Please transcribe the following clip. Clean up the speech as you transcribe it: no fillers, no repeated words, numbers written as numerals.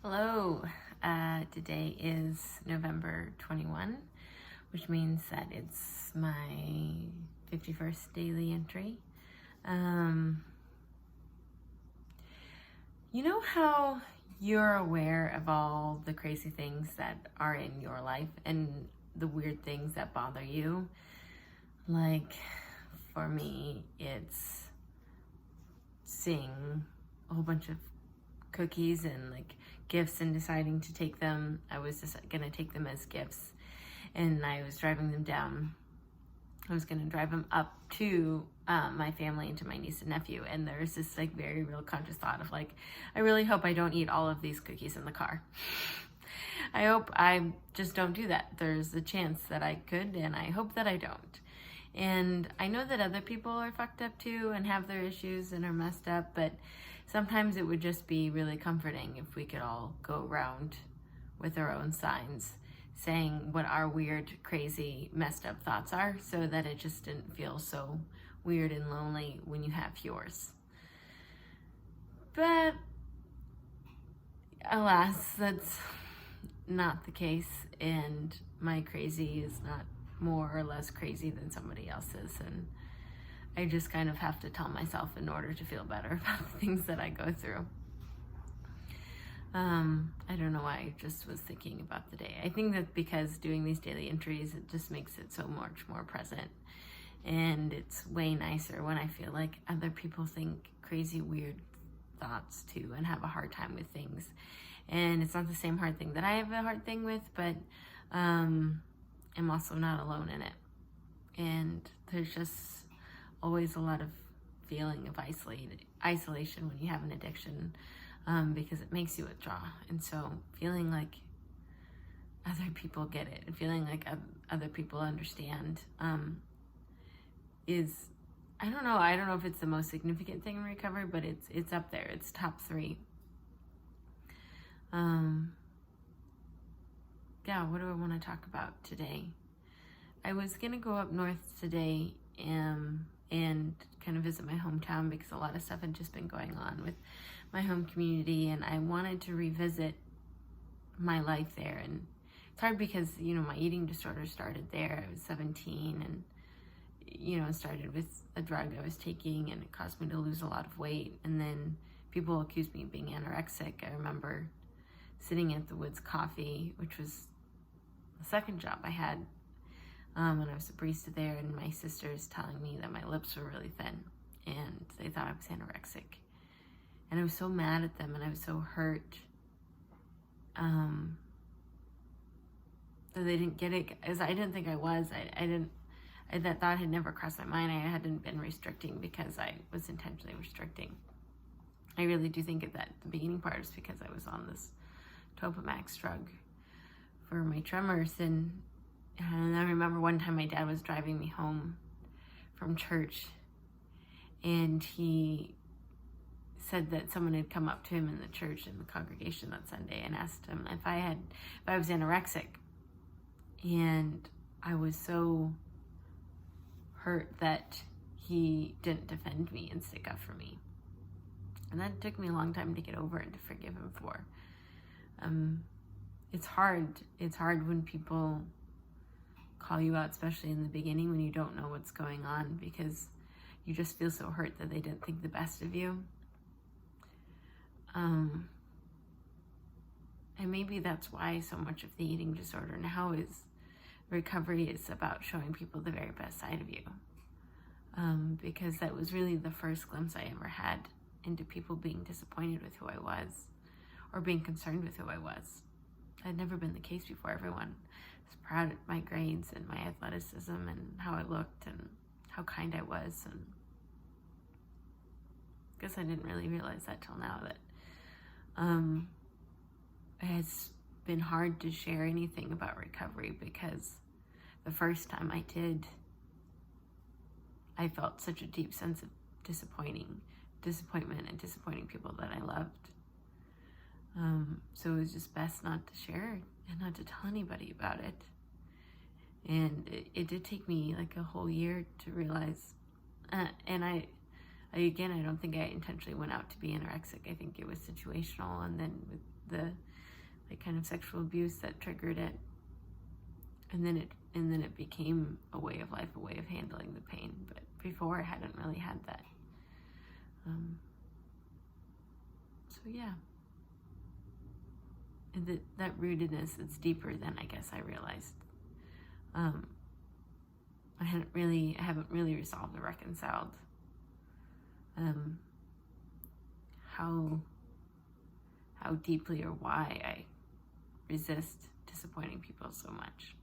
Hello. Today is November 21, which means that it's my 51st daily entry. You know how you're aware of all the crazy things that are in your life and the weird things that bother you? Like, for me, it's seeing a whole bunch of cookies and gifts and deciding to take them. I was just gonna take them as gifts, and I was driving them down. I was gonna drive them up to my family and to my niece and nephew, and there's this very real conscious thought of I really hope I don't eat all of these cookies in the car. I hope I just don't do that. There's a chance that I could, and I hope that I don't. And I know that other people are fucked up too and have their issues and are messed up, but sometimes it would just be really comforting if we could all go around with our own signs saying what our weird, crazy, messed up thoughts are, so that it just didn't feel so weird and lonely when you have yours. But alas, that's not the case, and my crazy is not more or less crazy than somebody else's, and I just kind of have to tell myself in order to feel better about the things that I go through. I don't know why I just was thinking about the day. I think that because doing these daily entries, it just makes it so much more present, and it's way nicer when I feel like other people think crazy, weird thoughts too and have a hard time with things. And it's not the same hard thing that I have a hard thing with, but I'm also not alone in it. And there's just always a lot of feeling of isolation when you have an addiction, because it makes you withdraw. And so feeling like other people get it and feeling like other people understand is, I don't know if it's the most significant thing in recovery, but it's up there. It's top 3. What do I want to talk about today? I was gonna go up north today and kind of visit my hometown, because a lot of stuff had just been going on with my home community, and I wanted to revisit my life there. And it's hard because my eating disorder started there. I was 17, and it started with a drug I was taking, and it caused me to lose a lot of weight. And then people accused me of being anorexic. I remember sitting at the Woods Coffee, which was the second job I had, when I was a barista there, and my sisters telling me that my lips were really thin and they thought I was anorexic. And I was so mad at them, and I was so hurt that they didn't get it, as I didn't think I was. That thought had never crossed my mind. I hadn't been restricting because I was intentionally restricting. I really do think that the beginning part is because I was on this Topamax drug for my tremors. And I remember one time my dad was driving me home from church, and he said that someone had come up to him in the church, in the congregation that Sunday, and asked him if I was anorexic. And I was so hurt that he didn't defend me and stick up for me. And that took me a long time to get over and to forgive him for. It's hard when people call you out, especially in the beginning when you don't know what's going on, because you just feel so hurt that they didn't think the best of you. And maybe that's why so much of the eating disorder now is recovery is about showing people the very best side of you. Because that was really the first glimpse I ever had into people being disappointed with who I was, or being concerned with who I was. That had never been the case before. Everyone was proud of my grades and my athleticism and how I looked and how kind I was. And I guess I didn't really realize that till now, that it's been hard to share anything about recovery, because the first time I did, I felt such a deep sense of disappointment and disappointing people that I loved. So it was just best not to share and not to tell anybody about it. And it did take me a whole year to realize, and I again, I don't think I intentionally went out to be anorexic. I think it was situational, and then with the like kind of sexual abuse that triggered it, and then it became a way of life, a way of handling the pain. But before, I hadn't really had that. So yeah, and that rootedness is deeper than I guess I realized. I haven't really resolved or reconciled how deeply or why I resist disappointing people so much.